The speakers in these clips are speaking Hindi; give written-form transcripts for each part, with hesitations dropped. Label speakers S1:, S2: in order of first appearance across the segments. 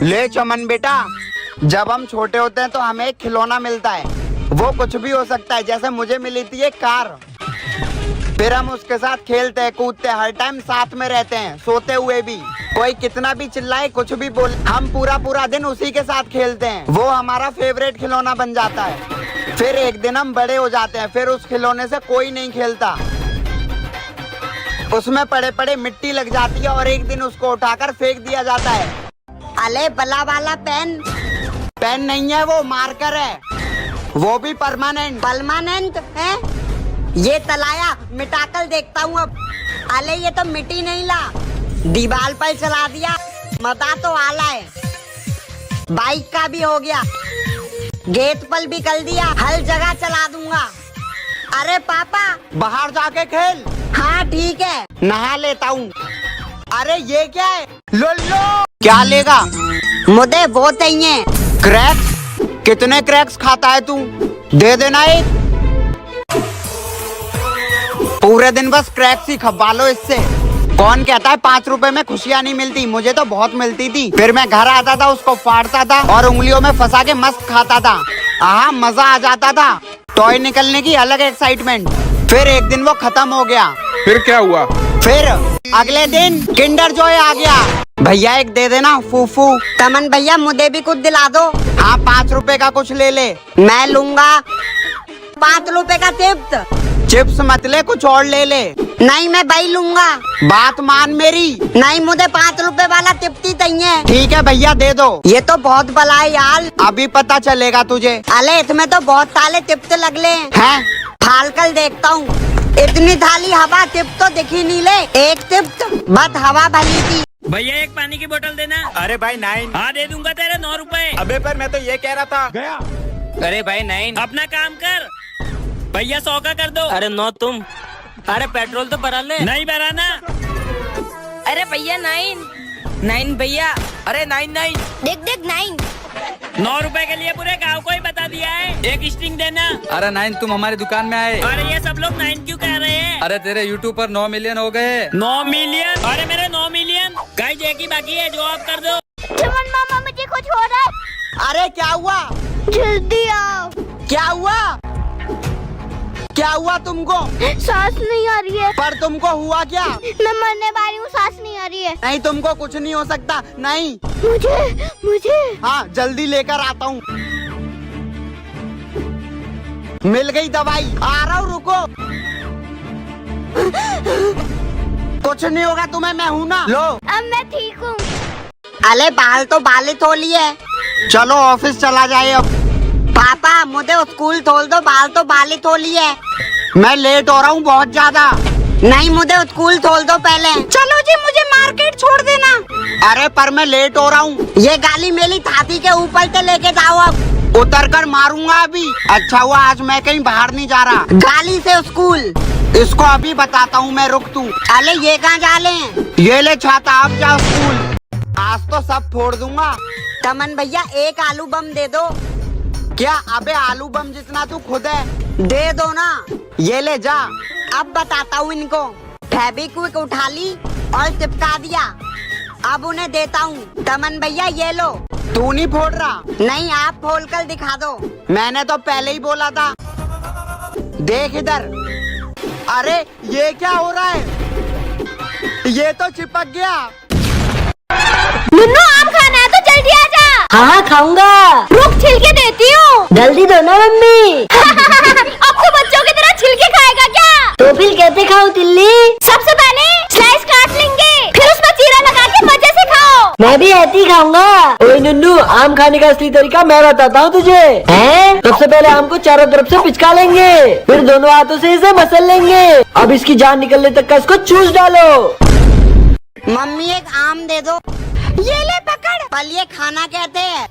S1: ले चमन बेटा, जब हम छोटे होते हैं तो हमें एक खिलौना मिलता है, वो कुछ भी हो सकता है। जैसे मुझे मिली थी एक कार, फिर हम उसके साथ खेलते हैं, कूदते हैं, हर टाइम साथ में रहते हैं, सोते हुए भी। कोई कितना भी चिल्लाए, कुछ भी बोले, हम पूरा दिन उसी के साथ खेलते हैं। वो हमारा फेवरेट खिलौना बन जाता है। फिर एक दिन हम बड़े हो जाते हैं, फिर उस खिलौने से कोई नहीं खेलता। उसमें पड़े पड़े मिट्टी लग जाती है और एक दिन उसको उठाकर फेंक दिया जाता है।
S2: अले बला वाला पेन।
S1: पेन नहीं है, वो मार्कर है, वो भी
S2: परमानेंट है। ये तलाया मिटाकर देखता हूँ अब। अले ये तो मिट्टी नहीं ला, दीवार पर चला दिया। मजा तो आला है। बाइक का भी हो गया, गेट पर भी कर दिया, हर जगह चला दूंगा। अरे पापा
S1: बाहर जाके खेल।
S2: हाँ ठीक है,
S1: नहा लेता हूँ। अरे ये क्या है? लो क्या लेगा?
S2: मुझे वो चाहिए।
S1: क्रैक्स? कितने क्रैक्स खाता है तू? दे देना एक। पूरे दिन बस क्रैक्स ही खबा लो इससे। कौन कहता है 5 रुपए में खुशियाँ नहीं मिलती? मुझे तो बहुत मिलती थी। फिर मैं घर आता था, उसको फाड़ता था और उंगलियों में फंसा के मस्त खाता था। आहा, मजा आ जाता था। टॉय निकलने की अलग एक्साइटमेंट। फिर एक दिन वो खत्म हो गया।
S3: फिर क्या हुआ?
S1: फिर अगले दिन किंडर जॉय आ गया। भैया एक दे देना फूफू।
S2: तमन भैया मुझे भी कुछ दिला दो।
S1: हाँ 5 रुपए का कुछ ले ले।
S2: मैं लूंगा 5 रुपए का चिप्स।
S1: चिप्स मत ले, कुछ और ले ले।
S2: नहीं मैं भाई लूंगा।
S1: बात मान मेरी।
S2: नहीं मुझे 5 रुपए वाला टिप्टी चाहिए।
S1: ठीक है भैया दे दो।
S2: ये तो बहुत भला है यार।
S1: अभी पता चलेगा तुझे।
S2: अले इसमें तो बहुत सारे टिप्स लगले
S1: हैं?
S2: फाल कर देखता हूँ। इतनी थाली हवा टिप्स तो दिखी नहीं ले। एक टिप्स बस हवा भली थी।
S4: भैया एक पानी की बोतल देना।
S3: अरे भाई 9।
S4: हाँ दे दूंगा तेरे 9 रुपए।
S3: अबे पर मैं तो ये कह रहा था। गया।
S4: अरे भाई 9 अपना काम कर। भैया 100 का कर दो।
S5: अरे 9 तुम। अरे पेट्रोल तो भरा ले।
S4: नहीं भराना।
S5: अरे भैया 9 भैया। अरे 9
S6: देख 9।
S4: 9 रुपए के लिए पूरे गांव को ही बता दिया है। एक स्टिंग देना।
S7: अरे 9 तुम हमारी दुकान में आए।
S4: अरे ये सब लोग 9 क्यों कह रहे हैं?
S7: अरे तेरे यूट्यूब पर 9 मिलियन हो गए।
S4: 9 मिलियन? अरे मेरे 9 मिलियन गाइस एक ही बाकी है, जो आप कर दो।
S6: चमन मामा मुझे कुछ हो रहा है।
S1: अरे क्या हुआ?
S6: जल्दी आओ।
S1: क्या हुआ? क्या हुआ तुमको?
S6: सांस नहीं आ रही है।
S1: पर तुमको हुआ क्या?
S6: मैं मरने वाली हूँ, सांस नहीं आ रही है।
S1: नहीं तुमको कुछ नहीं हो सकता। नहीं
S6: मुझे
S1: हाँ जल्दी लेकर आता हूँ। मिल गई दवाई, आ रहा हूँ, रुको। कुछ नहीं होगा तुम्हें, मैं हूँ ना। लो
S6: अब मैं ठीक हूँ।
S2: अले बाल तो बालित हो लिए।
S1: चलो ऑफिस चला जाए अब।
S2: पापा मुझे स्कूल खोल दो, बाल तो बालित हो लिए।
S1: मैं लेट हो रहा हूँ बहुत ज्यादा।
S2: नहीं मुझे स्कूल खोल दो पहले। चलो जी मुझे मार्केट छोड़ देना।
S1: अरे पर मैं लेट हो रहा हूँ।
S2: ये गाली मेरी छाती के ऊपर से लेके जाओ अब।
S1: उतर कर मारूंगा अभी। अच्छा हुआ आज मैं कहीं बाहर नहीं जा रहा।
S2: गाली से स्कूल।
S1: इसको अभी बताता हूँ मैं, रुक तू।
S2: अले ये कहाँ जा ले हैं?
S1: ये ले छाता, अब जाओ स्कूल। आज तो सब फोड़ दूंगा।
S2: तमन भैया एक आलू बम दे दो।
S1: क्या? अबे आलू बम जितना तू खुद है।
S2: दे दो ना।
S1: ये ले जा।
S2: अब बताता हूँ इनको। फेविक्विक उठा ली और चिपका दिया। अब उन्हें देता हूँ। तमन भैया ये लो।
S1: तू नहीं फोड़ रहा?
S2: नहीं आप खोल कर दिखा दो।
S1: मैंने तो पहले ही बोला था। देख इधर। अरे ये क्या हो रहा है? ये तो चिपक गया।
S6: मुन्नू आम खाना है तो जल्दी आ जा।
S8: हाँ खाऊंगा।
S6: रुक छिलके देती हूँ।
S8: जल्दी दो ना मम्मी।
S6: अब तो बच्चों की तरह छिलके खाएगा क्या?
S8: तो फिर कैसे खाऊं तिल्ली?
S6: सबसे पहले स्लाइस काट लेंगे, फिर उसमें चीरा लगा के मजे से खाओ।
S8: मैं भी ऐसे ही खाऊंगा। ओए नन्नू, आम खाने का असली तरीका मैं बताता हूँ तुझे। हैं? सबसे पहले आम को चारों तरफ से पिचका लेंगे, फिर दोनों हाथों से इसे मसल लेंगे। अब इसकी जान निकलने तक का इसको चूस डालो।
S2: मम्मी एक आम दे दो। ये ले पकड़। पल ये खाना कहते हैं।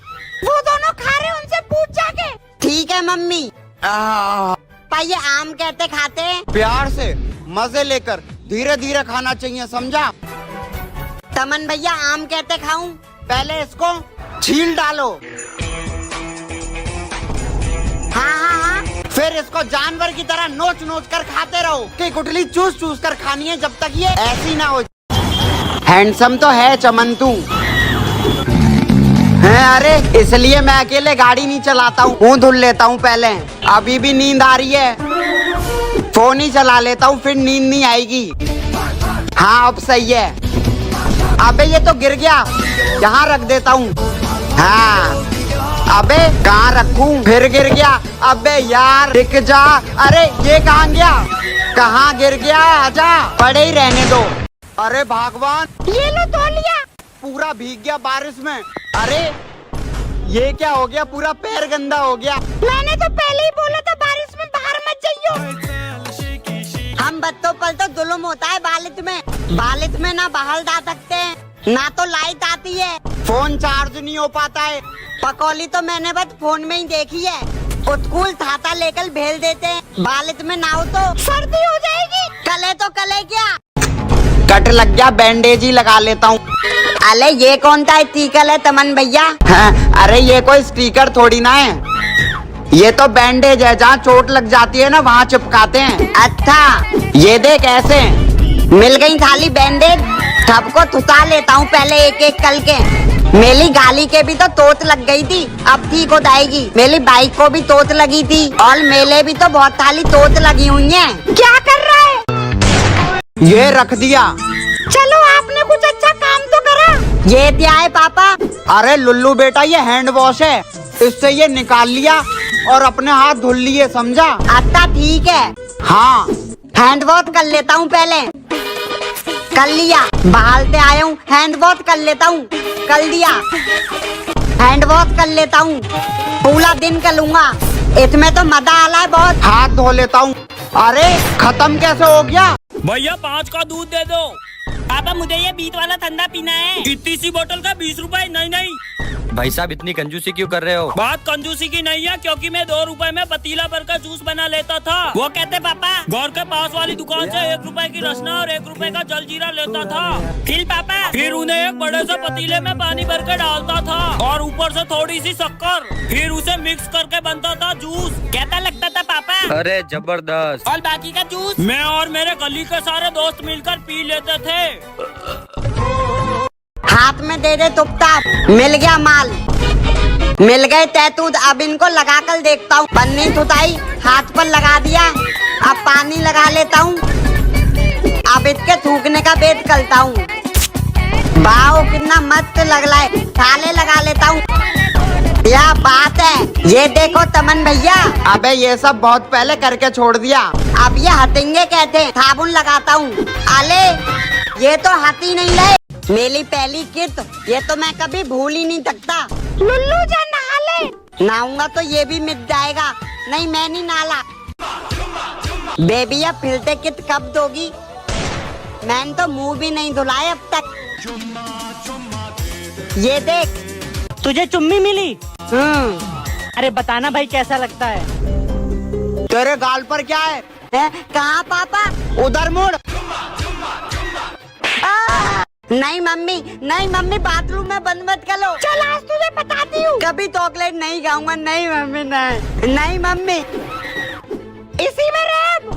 S2: वो दोनों खा रहे, उनसे पूछ जाके। ठीक है मम्मी। पर ये आम कहते खाते हैं?
S1: प्यार से, मजे लेकर, धीरे धीरे खाना चाहिए, समझा?
S2: तमन भैया आम कहते खाऊं?
S1: पहले इसको छील डालो।
S2: हाँ।
S1: फिर इसको जानवर की तरह नोच नोच कर खाते रहो कि गुठली चूस चूस कर खानी है जब तक ये ऐसी ना हो। हैंडसम तो है चमन तू। अरे इसलिए मैं अकेले गाड़ी नहीं चलाता हूँ, मुंह धुल लेता हूँ पहले। अभी भी नींद आ रही है, फोन ही चला लेता हूँ, फिर नींद नहीं आएगी। हाँ अब सही है। अबे ये तो गिर गया, यहाँ रख देता हूँ। हाँ अबे कहाँ रखूं, फिर गिर गया। अबे यार टिक जा। अरे ये कहाँ गया, कहाँ गिर गया, आजा, पड़े ही रहने दो। अरे भगवान,
S6: ये लो तौलिया।
S1: पूरा भीग गया बारिश में। अरे ये क्या हो गया, पूरा पैर गंदा हो गया।
S6: मैंने तो पहले ही बोला था बारिश में बाहर मत जाइयो।
S2: हम बच्चों पर तो जुल्म होता है बालिश में ना बाहर जा सकते हैं, ना तो लाइट आती है,
S1: फोन चार्ज नहीं हो पाता है।
S2: पकौली तो मैंने बस फोन में ही देखी है। स्कूल छाता लेकर भेज देते हैं, बालिश में ना हो तो
S6: सर्दी हो जाएगी।
S2: कले तो कले क्या,
S1: कट लग गया, बैंडेज ही लगा लेता हूँ।
S2: अरे ये कौन सा स्टिकर है तमन भैया?
S1: हाँ, अरे ये कोई स्टिकर थोड़ी ना है, ये तो बैंडेज है, जहाँ चोट लग जाती है ना वहाँ चिपकाते हैं।
S2: अच्छा
S1: ये देख ऐसे।
S2: मिल गई थाली बैंडेज, सबको थुता लेता हूँ पहले एक एक करके। मेरी गाली के भी तो तोत लग गई थी, अब ठीक हो जाएगी। मेरी बाइक को भी तोत लगी थी, और मेले भी तो बहुत थाली तोत लगी हुई है।
S6: क्या कर रहा है?
S1: ये रख दिया।
S6: चलो आपने कुछ अच्छा काम तो करा।
S2: ये क्या है पापा?
S1: अरे लुल्लू बेटा ये हैंड वॉश है, इससे ये निकाल लिया और अपने हाथ धुल लिए, समझा?
S2: अच्छा ठीक है,
S1: हाँ
S2: हैंड वॉश कर लेता हूँ पहले। कर लिया, बाहर से आया हूँ, हैंड वॉश कर लेता हूँ। कर लिया, हैंड वॉश कर लेता हूँ, पूरा दिन कर लूंगा, इसमें तो मजा आ रहा है बहुत।
S1: हाथ धो लेता हूँ। अरे खत्म कैसे हो गया?
S4: भैया 5 का दूध दे दो। पापा मुझे ये 20 वाला ठंडा पीना है। इतनी सी बोतल का 20 रुपए। नहीं
S7: भाई साहब इतनी कंजूसी क्यों कर रहे हो?
S4: बात कंजूसी की नहीं है, क्योंकि मैं 2 रुपए में पतीला भर का जूस बना लेता था। वो कहते पापा घर के पास वाली दुकान से 1 रुपए की रसना और 1 रुपए का जलजीरा लेता था। फिर उन्हें एक बड़े से पतीले में पानी भर के डालता था और ऊपर से थोड़ी सी शक्कर, फिर उसे मिक्स करके बनता था जूस। कैसा लगता था पापा?
S7: अरे जबरदस्त।
S4: और बाकी का जूस मैं और मेरे गली के सारे दोस्त मिलकर पी लेते थे।
S2: हाथ में दे दे तुपता, मिल गया माल, मिल गए तैतूत। अब इनको लगा कर देखता हूँ। पन्नी थुताई, हाथ पर लगा दिया, अब पानी लगा लेता हूँ। अब इसके थूकने का वेट करता हूँ। वाओ कितना मस्त लग रहा है, थाले लगा लेता हूँ। क्या बात है, ये देखो तमन भैया।
S1: अबे ये सब बहुत पहले करके छोड़ दिया।
S2: अब ये हटेंगे कहते हैं, साबुन लगाता हूँ। आले ये तो हाथी नहीं रहे, मेरी पहली किट, ये तो मैं कभी भूल ही नहीं सकता।
S6: लुल्लू जा नहा ले।
S2: नहाऊंगा तो ये भी मिट जाएगा। नहीं मैं नहीं नाला। बेबी अब फिरते किट कब दोगी? मैंने तो मुंह भी नहीं धुलाया अब तक। ये देख,
S5: तुझे चुम्मी मिली?
S2: अरे
S5: बताना भाई कैसा लगता है?
S1: तेरे गाल पर क्या है?
S2: कहाँ पापा?
S1: उधर मुड़।
S2: नहीं मम्मी बाथरूम में बंद मत करो।
S6: चल आज तुझे बताती हूँ।
S2: कभी चॉकलेट नहीं खाऊंगा। नहीं मम्मी नहीं मम्मी,
S6: इसी में रेब।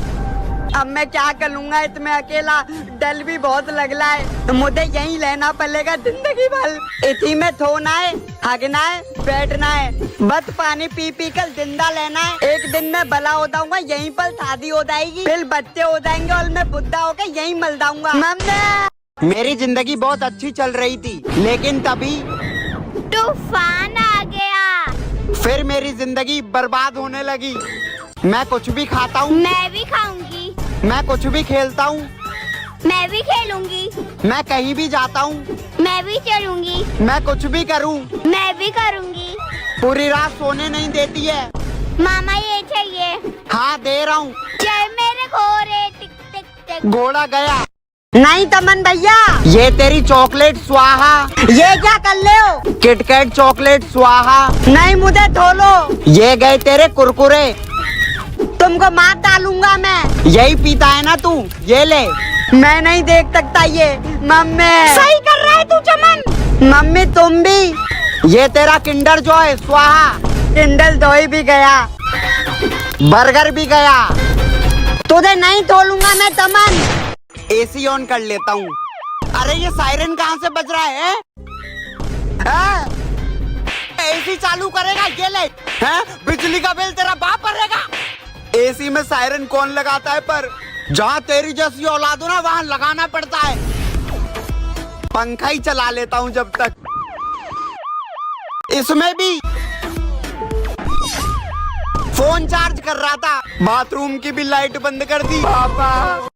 S2: अब मैं क्या कर लूंगा, इसमें अकेला डल भी बहुत लग रहा है। मुझे यही लेना पड़ेगा जिंदगी भर। इसी में सोना है, हगना है, बैठना है, बस पानी पी पी कर जिंदा लेना है। एक दिन में भला हो जाऊंगा, यहीं पर शादी हो जाएगी, फिर बच्चे हो जाएंगे और मैं बुढ़ा होकर यहीं मर जाऊंगा। मम्मी
S1: मेरी जिंदगी बहुत अच्छी चल रही थी, लेकिन तभी
S6: तूफान आ गया।
S1: फिर मेरी जिंदगी बर्बाद होने लगी। मैं कुछ भी खाता हूँ,
S6: मैं भी खाऊंगी,
S1: मैं कुछ भी खेलता हूँ,
S6: मैं भी खेलूंगी,
S1: मैं कहीं भी जाता हूँ,
S6: मैं भी चलूंगी,
S1: मैं कुछ भी करूँ,
S6: मैं भी करूंगी।
S1: पूरी रात सोने नहीं देती है।
S6: मामा ये चाहिए।
S1: हाँ दे रहा हूँ।
S6: चल मेरे घोड़े टिक टिक टिक।
S1: घोड़ा गया।
S2: नहीं तमन भैया,
S1: ये तेरी चॉकलेट स्वाहा।
S2: ये क्या कर ले हो?
S1: किटकैट चॉकलेट स्वाहा।
S2: नहीं मुझे धोलो।
S1: ये गए तेरे कुरकुरे।
S2: तुमको मार डालूंगा मैं।
S1: यही पीता है ना तू, ये ले।
S2: मैं नहीं देख सकता ये। मम्मी
S6: सही कर रहा है तू चमन।
S2: मम्मी तुम भी।
S1: ये तेरा किंडर जॉय स्वाहा।
S2: किंडल धोई भी गया,
S1: बर्गर भी गया।
S2: तुझे नहीं तोलूंगा मैं तमन।
S1: एसी ऑन कर लेता हूँ। अरे ये सायरन कहाँ से बज रहा है? हाँ? एसी चालू करेगा ये ले, हैं? बिजली का बिल तेरा बाप भरेगा। एसी में सायरन कौन लगाता है, पर जहाँ तेरी जैसी औलाद हो ना वहाँ लगाना पड़ता है। पंखा ही चला लेता हूँ जब तक। इसमें भी फोन चार्ज कर रहा था, बाथरूम की भी लाइट बंद कर दी। पापा